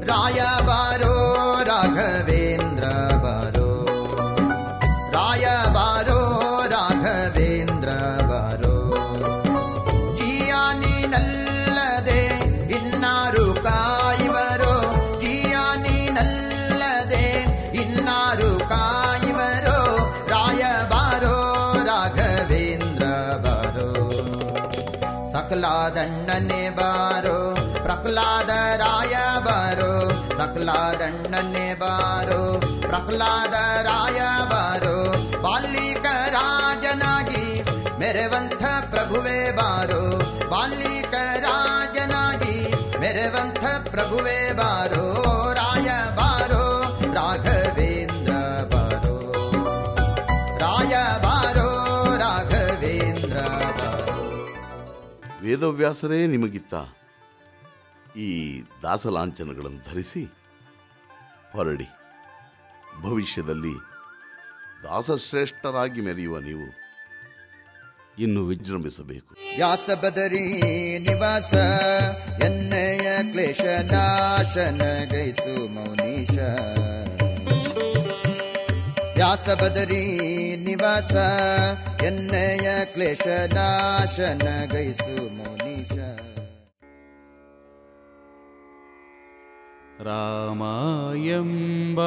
ರಾಯ ಬಾರೋ ರಾಘವೇಂದ್ರ ಬಾರೋ, ರಾಯ ಬಾರೋ ರಾಘವೇಂದ್ರ ಬಾರೋ. ಜಿಯಾನಿನಲ್ಲದೆ ಇನ್ನಾರು ಕಾಯುವರೋ, ಜಿಯಾನಿನಲ್ಲದೆ ಇನ್ನಾರು ಕಾಯುವರೋ. ರಾಯ ಬಾರೋ ರಾಘವೇಂದ್ರ ಬಾರೋ. ಸಕಲಾದಣ್ಣನೆ ಬಾರೋ ಪ್ರಹ್ಲಾದ ರಾಯ ಬಾರೋ, ಸಕಲಾದಣ್ಣನೆ ಬಾರೋ ಪ್ರಹ್ಲಾದ ರಾಯ ಬಾರೋ. ಬಾಲಿಕ ರಾಜನಾಗಿ ಮೆರೆವಂಥ ಪ್ರಭುವೇ ಬಾರೋ, ಬಾಲಿಕ ರಾಜನಾಗಿ ಮೆರೆವಂಥ ಪ್ರಭುವೇ ಬಾರೋ. ರಾಯ ಬಾರೋ ರಾಘವೇಂದ್ರ ಬಾರೋ, ರಾಯ ಬಾರೋ ರಾಘವೇಂದ್ರ ಬಾರೋ. ವೇದವ್ಯಾಸರೇ ನಿಮಗಿತ್ತ ಈ ದಾಸಲಾಂಛನಗಳನ್ನು ಧರಿಸಿ ಹೊರಡಿ. ಭವಿಷ್ಯದಲ್ಲಿ ದಾಸಶ್ರೇಷ್ಠರಾಗಿ ಮೆರೆಯುವ ನೀವು ಇನ್ನು ವಿಜೃಂಭಿಸಬೇಕು. ವ್ಯಾಸ ಬದರಿ ನಿವಾಸ ಎನ್ನೆಯ ಕ್ಲೇಶ ನಾಶನ ಗೈಸು ಮೌನೀಶ. ವ್ಯಾಸ ಬದರಿ ನಿವಾಸ ಎನ್ನೆಯ ಕ್ಲೇಶ ನಾಶನ ಗೈಸು ಮೌನೀಶ. ರಾಮ ಎಂಬ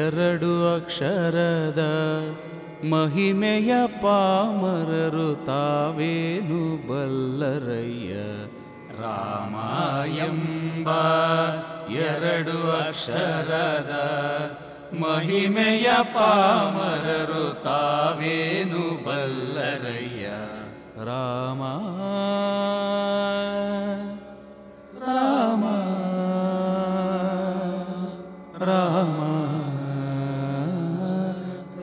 ಎರಡು ಅಕ್ಷರದ ಮಹಿಮೆಯ ಪಾಮರರು ತಾವೇನು ಬಲ್ಲರಯ್ಯ. ರಾಮ ಎಂಬ ಎರಡು ಅಕ್ಷರದ ಮಹಿಮೆಯ ಪಾಮರರು ತಾವೇನು ಬಲ್ಲರಯ್ಯ. ರಾಮ ರಾಮ ರಾಮ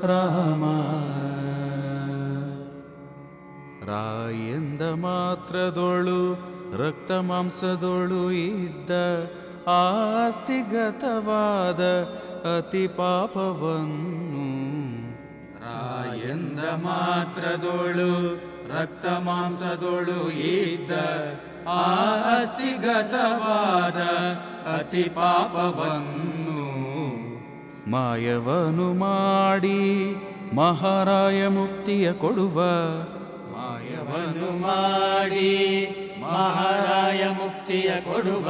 ರಾಮ. ರಾಯೆಂದ ಮಾತ್ರದೊಳು ರಕ್ತ ಮಾಂಸದೊಳು ಇದ್ದ ಆಸ್ತಿಗತವಾದ ಅತಿ ಪಾಪವನ್ನು. ರಾಯೆಂದ ಮಾತ್ರದೊಳು ರಕ್ತ ಮಾಂಸದೊಳು ಇದ್ದ ಆಸ್ತಿಗತವಾದ ಅತಿ ಪಾಪವನ್ನು ಮಾಯವನು ಮಾಡಿ ಮಹಾರಾಯ ಮುಕ್ತಿಯ ಕೊಡುವ. ಮಾಯವನು ಮಾಡಿ ಮಹಾರಾಯ ಮುಕ್ತಿಯ ಕೊಡುವ.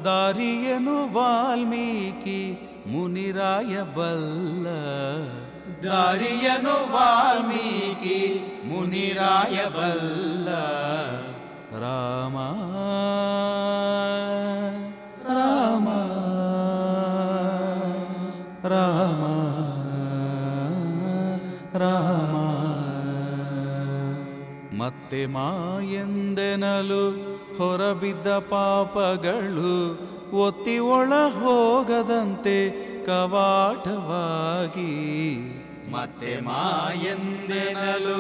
ದಾರಿಯನು ವಾಲ್ಮೀಕಿ ಮುನಿರಾಯ ಬಲ್ಲ. ದಾರಿಯನು ವಾಲ್ಮೀಕಿ ಮುನಿರಾಯ ಬಲ್ಲ. ರಾಮ ರಾಮ ರಾಮ ರಾಮ. ಮತ್ತೆ ಮಾಯೆಂದೆನಲು ಹೊರಬಿದ್ದ ಪಾಪಗಳು ಒತ್ತಿ ಒಳ ಹೋಗದಂತೆ ಕವಾಟವಾಗಿ. ಮತ್ತೆ ಮಾಯೆಂದೆನಲು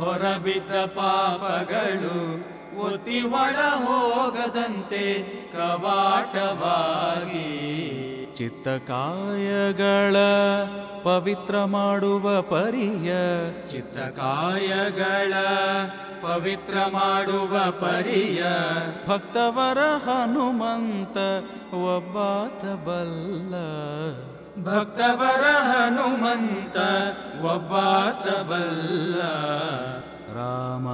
ಹೊರಬಿದ್ದ ಪಾಪಗಳು ಒತ್ತಿ ಒಳ ಹೋಗದಂತೆ ಕವಾಟವಾಗಿ. ಚಿತ್ತಕಾಯಗಳ ಪವಿತ್ರ ಮಾಡುವ ಪರಿಯ. ಚಿತ್ತಕಾಯಗಳ ಪವಿತ್ರ ಮಾಡುವ ಪರಿಯ. ಭಕ್ತವರ ಹನುಮಂತ ಒಬ್ಬಾತ ಬಲ್ಲ. ಭಕ್ತವರ ಹನುಮಂತ ಒಬ್ಬಾತ ಬಲ್ಲ. ರಾಮ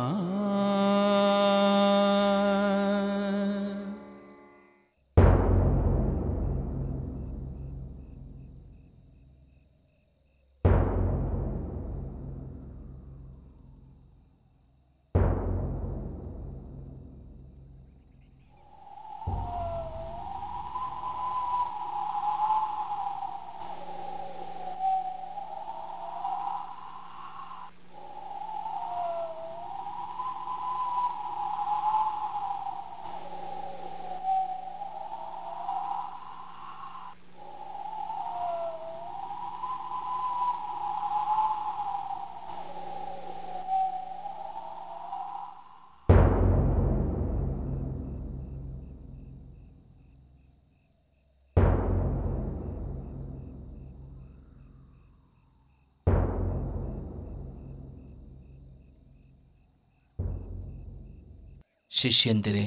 ಶಿಷ್ಯಂದಿರೇ,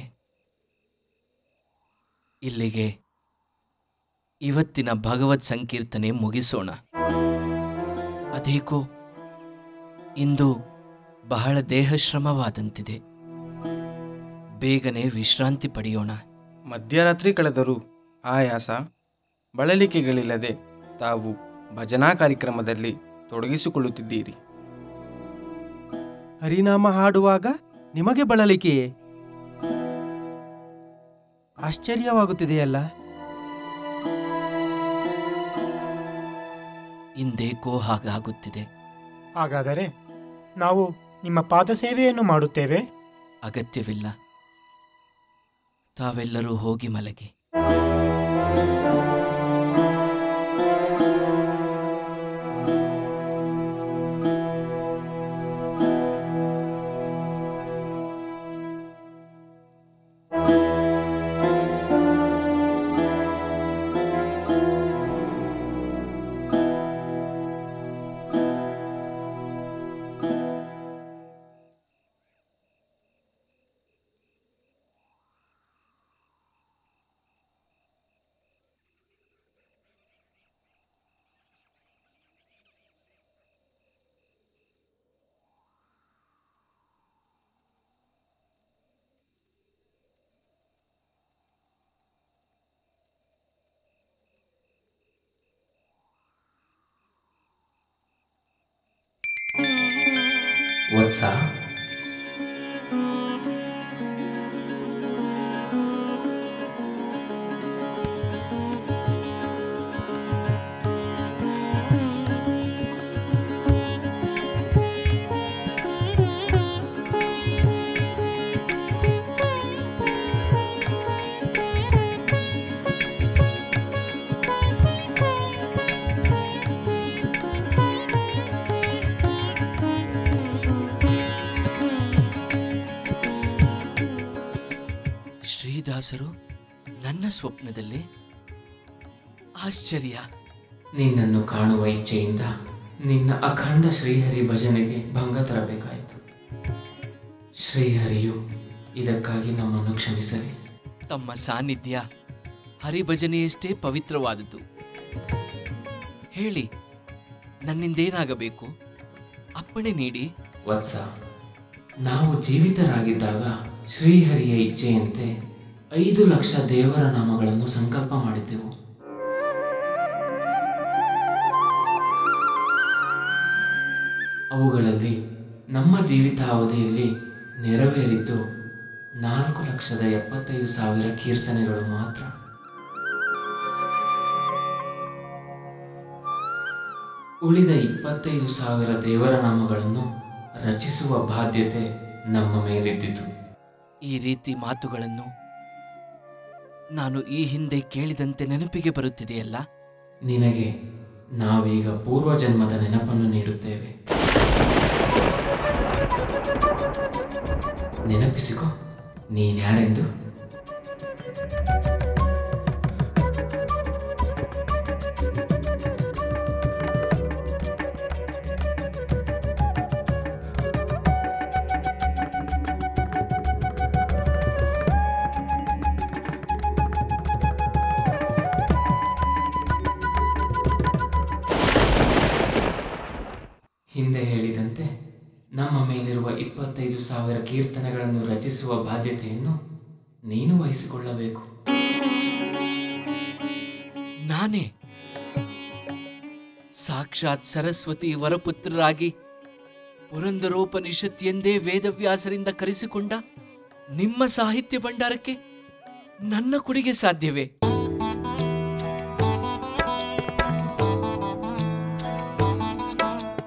ಇಲ್ಲಿಗೆ ಇವತ್ತಿನ ಭಗವತ್ ಸಂಕೀರ್ತನೆ ಮುಗಿಸೋಣ. ಅದೇಕೋ ಇಂದು ಬಹಳ ದೇಹಶ್ರಮವಾದಂತಿದೆ. ಬೇಗನೆ ವಿಶ್ರಾಂತಿ ಪಡೆಯೋಣ. ಮಧ್ಯರಾತ್ರಿ ಕಳೆದರೂ ಆಯಾಸ ಬಳಲಿಕೆಗಳಿಲ್ಲದೆ ತಾವು ಭಜನಾ ಕಾರ್ಯಕ್ರಮದಲ್ಲಿ ತೊಡಗಿಸಿಕೊಳ್ಳುತ್ತಿದ್ದೀರಿ. ಹರಿನಾಮ ಹಾಡುವಾಗ ನಿಮಗೆ ಬಳಲಿಕೆಯೇ? ಆಶ್ಚರ್ಯವಾಗುತ್ತಿದೆಯಲ್ಲ. ಇಂದೇಕೋ ಹಾಗಾಗುತ್ತಿದೆ. ಹಾಗಾದರೆ ನಾವು ನಿಮ್ಮ ಪಾದ ಸೇವೆಯನ್ನು ಮಾಡುತ್ತೇವೆ. ಅಗತ್ಯವಿಲ್ಲ, ತಾವೆಲ್ಲರೂ ಹೋಗಿ ಮಲಗಿ. ವತ್ಸ, ಶ್ರೀದಾಸರು ನನ್ನ ಸ್ವಪ್ನದಲ್ಲೇ? ಆಶ್ಚರ್ಯ. ನಿನ್ನನ್ನು ಕಾಣುವ ಇಚ್ಛೆಯಿಂದ ನಿನ್ನ ಅಖಂಡ ಶ್ರೀಹರಿ ಭಜನೆಗೆ ಭಂಗ ತರಬೇಕಾಯಿತು. ಶ್ರೀಹರಿಯು ಇದಕ್ಕಾಗಿ ನಮ್ಮನ್ನು ಕ್ಷಮಿಸಲಿ. ತಮ್ಮ ಸಾನ್ನಿಧ್ಯ ಹರಿಭಜನೆಯಷ್ಟೇ ಪವಿತ್ರವಾದದ್ದು. ಹೇಳಿ, ನನ್ನಿಂದೇನಾಗಬೇಕು? ಅಪ್ಪಣೆ ನೀಡಿ. ವತ್ಸ, ನಾವು ಜೀವಿತರಾಗಿದ್ದಾಗ ಶ್ರೀಹರಿಯ ಇಚ್ಛೆಯಂತೆ 5 ಲಕ್ಷ ದೇವರ ನಾಮಗಳನ್ನು ಸಂಕಲ್ಪ ಮಾಡಿದ್ದೆವು. ಅವುಗಳಲ್ಲಿ ನಮ್ಮ ಜೀವಿತಾವಧಿಯಲ್ಲಿ ನೆರವೇರಿದ್ದು 4,75,000 ಕೀರ್ತನೆಗಳು ಮಾತ್ರ. ಉಳಿದ 25,000 ದೇವರ ನಾಮಗಳನ್ನು ರಚಿಸುವ ಬಾಧ್ಯತೆ ನಮ್ಮ ಮೇಲಿದ್ದಿತು. ಈ ರೀತಿ ಮಾತುಗಳನ್ನು ನಾನು ಈ ಹಿಂದೆ ಕೇಳಿದಂತೆ ನೆನಪಿಗೆ ಬರುತ್ತಿದೆಯಲ್ಲ. ನಿನಗೆ ನಾವೀಗ ಪೂರ್ವಜನ್ಮದ ನೆನಪನ್ನು ನೀಡುತ್ತೇವೆ. ನೆನಪಿಸಿಕೊ ನೀನ್ಯಾರೆಂದು. ಹಿಂದೆ ಹೇಳಿದಂತೆ ನಮ್ಮ ಮೇಲಿರುವ 25,000 ಕೀರ್ತನೆಗಳನ್ನು ರಚಿಸುವ ಬಾಧ್ಯತೆಯನ್ನು ನೀನು ವಹಿಸಿಕೊಳ್ಳಬೇಕು. ನಾನೇ ಸಾಕ್ಷಾತ್ ಸರಸ್ವತಿ ವರಪುತ್ರರಾಗಿ ಪುರಂದರೋಪನಿಷತ್ ಎಂದೇ ವೇದವ್ಯಾಸರಿಂದ ಕರೆಸಿಕೊಂಡ ನಿಮ್ಮ ಸಾಹಿತ್ಯ ಭಂಡಾರಕ್ಕೆ ನನ್ನ ಕೊಡುಗೆ ಸಾಧ್ಯವೇ?